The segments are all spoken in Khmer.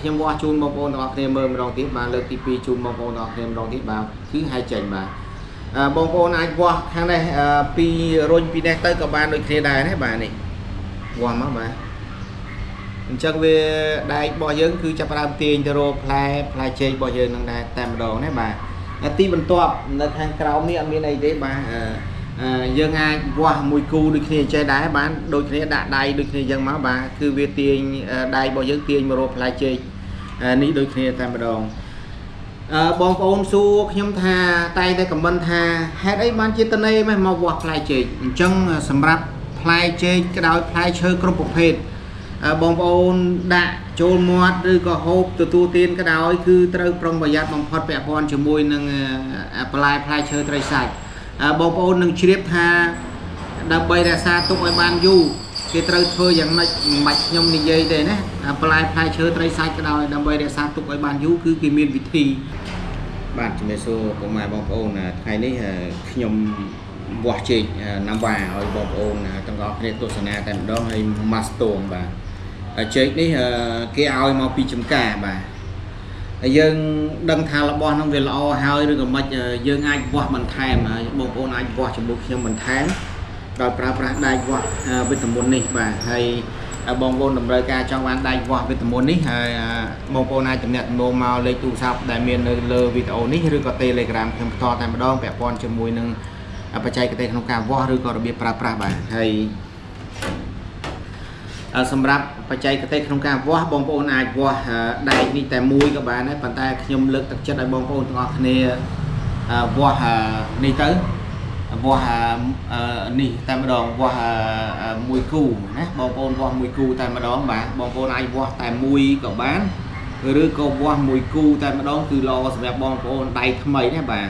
ខ្ញុំវាស់ជូនបងប្អូនទាំងអស់គ្នាមើលម្ដងទៀតបាទលើកទី2ជូនបងប្អូនទាំងអស់គ្នាម្ដងទៀតបាទគឺហើយចេញបាទបងប្អូនអាចវាស់ខាងនេះពីរុញពីនេះទៅក៏បានដូចគ្នាដែរណាបាទនេះវាស់មកបាទអញ្ចឹងវាដែករបស់យើងគឺចាប់ផ្ដើមទាញទៅរកផ្លែចេករបស់យើងនឹងដែរតែម្ដងណាបាទទីបន្ទាប់នៅខាងក្រោមនេះអត់មានអីទេបាទយើងអាចវាស់មួយគូដូចគ្នាចេះដែរបានដូចគ្នាដាក់ដៃដូចគ្នាអញ្ចឹងមកបាទគឺវាទាញដៃរបស់យើងទាញមករកផ្លែចេកនេះដូចគ្នាតែម្ដងបងប្អូនសួរខ្ញុំថាតែតែខមមិនថាហេតុអីបានជាតនេមកវាស់ផ្លែចេកអញ្ចឹងសម្រាប់ផ្លែចេកក៏ដោយផ្លែឈើគ្រប់ប្រភេទបងប្អូនដាក់ចូលមាត់ឬក៏ហូបទទួលទានក៏ដោយគឺត្រូវប្រុងប្រយ័ត្នបំផុតពាក់ព័ន្ធជាមួយនឹងផ្លែឈើត្រីសាច់បងប្អូននឹងជ្រាបថាដើម្បីរក្សាទុកឲ្យបានយូរគេត្រូវធ្វើយ៉ាងម៉េចមិនបាច់ខ្ញុំនិយាយទេណាផ្លែឈើត្រីសាច់ក៏ដោយដើម្បីរក្សាទុកឲ្យបានយូរគឺគេមានវិធីបាទជំរាបសួរពុកម៉ែបងប្អូនថ្ងៃនេះខ្ញុំវាស់ចេកណាំវ៉ាឲ្យបងប្អូនទាំងអស់គ្នាទស្សនាតែម្ដងហើយម៉ាស្ទងបាទចេកនេះគេឲ្យមកពីចំការបាទហើយយើងដឹងថារបស់ហ្នឹងវាល្អហើយឬក៏មិនយើងអាចវាស់បន្ថែមបងប្អូនអាចវាស់ជាមួយខ្ញុំបន្ថែមដោយប្រើប្រាស់ដែកវាស់វីតាមីននេះបាទហើយបងប្អូនតម្រូវការចង់បានដែកវាស់វីតាមីននេះហើយបងប្អូនអាចទំនាក់ទំនងមកលេខទូរស័ព្ទដែលមាននៅលើវីដេអូនេះឬក៏ Telegram ខ្ញុំផ្ទាល់តែម្ដងពាក់ព័ន្ធជាមួយនឹងបច្ចេកទេសក្នុងការវាស់ឬក៏របៀបប្រើប្រាស់បាទហើយសម្រាប់បច្ចេកទេសក្នុងការវាស់បងប្អូនអាចវាស់ដែកនេះតែមួយក៏បានដែរប៉ុន្តែខ្ញុំលើកទឹកចិត្តឲ្យបងប្អូនទាំងអស់គ្នាវាស់នេះទៅវាស់នេះតែម្ដងវាស់មួយគូណាបងប្អូនវាស់មួយគូតែម្ដងបាទបងប្អូនអាចវាស់តែមួយក៏បានឬក៏វាស់មួយគូតែម្ដងគឺល្អសម្រាប់បងប្អូនដៃថ្មីណាបាទ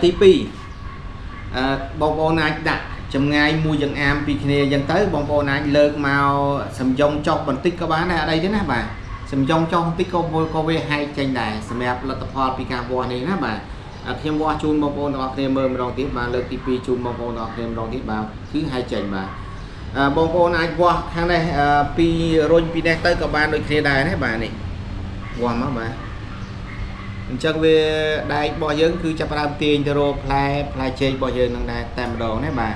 ទី2បងប្អូនអាចដាក់ចម្ងាយមួយយ៉ាងអាមពីគ្នាអញ្ចឹងទៅបងប្អូនអាចលើកមកសំយ៉ុងចុះបន្តិចក៏បានដែរអត់អីទេណាបាទសំយ៉ុងចុះបន្តិចក៏វាហែកចេញដែរសម្រាប់លទ្ធផលពីការវាស់នេះណាបាទខ្ញុំវាស់ជូនបងប្អូនទាំងអស់គ្នាមើលម្ដងទៀតបាទលើកទី2ជូនបងប្អូនទាំងអស់គ្នាម្ដងទៀតបាទគឺហែកចេញបាទបងប្អូនអាចវាស់ខាងនេះពីរុញពីនេះទៅក៏បានដូចគ្នាដែរណាបាទនេះវាស់មកបាទអញ្ចឹងវាដែករបស់យើងគឺចាប់ផ្ដើមទាញទៅរកផ្លែចេករបស់យើងនឹងដែរតែម្ដងណាបាទ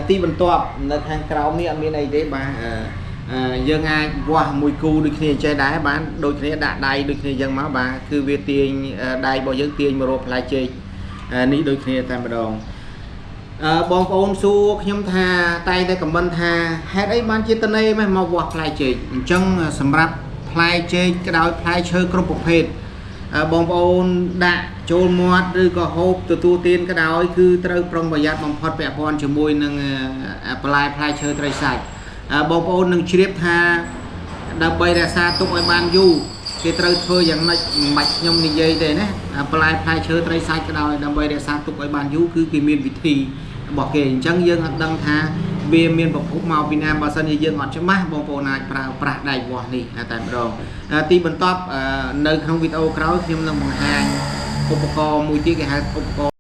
ទីបន្ទាប់នៅខាងក្រោមនេះអត់មានអីទេបាទយើងអាចវាស់មួយគូដូចគ្នាចេះដែរបានដូចគ្នាដាក់ដៃដូចគ្នាអញ្ចឹងមកបាទគឺវាទាញដែករបស់យើងទាញមករកផ្លែចេកនេះដូចគ្នាតែម្ដងបងប្អូនសួរខ្ញុំថាតែតែខមមិនថាហេតុអីបានជាតនេមកវាស់ផ្លែចេកអញ្ចឹងសម្រាប់ផ្លែចេកក៏ដោយផ្លែឈើគ្រប់ប្រភេទបងប្អូនដាក់ចូលមាត់ឬក៏ហូបទទួលទានក៏ដោយគឺត្រូវប្រុងប្រយ័ត្នបំផុតពាក់ព័ន្ធជាមួយនឹងផ្លែឈើត្រីសាច់បងប្អូននឹងជ្រាបថាដើម្បីរក្សាទុកឲ្យបានយូរគេត្រូវធ្វើយ៉ាងម៉េចមិនបាច់ខ្ញុំនិយាយទេណាផ្លែឈើត្រីសាច់ក៏ដោយដើម្បីរក្សាទុកឲ្យបានយូរគឺគេមានវិធីរបស់គេអញ្ចឹងយើងអត់ដឹងថាវាមានប្រភពមកពីណាបើសិនជាយើងអត់ច្បាស់បងប្អូនអាចប្រើប្រាស់ដែកវាស់នេះតែម្ដងទីបន្ទាប់នៅក្នុងវីដេអូក្រោយខ្ញុំនឹងបង្ហាញឧបករណ៍មួយទៀតគេហៅឧបករណ៍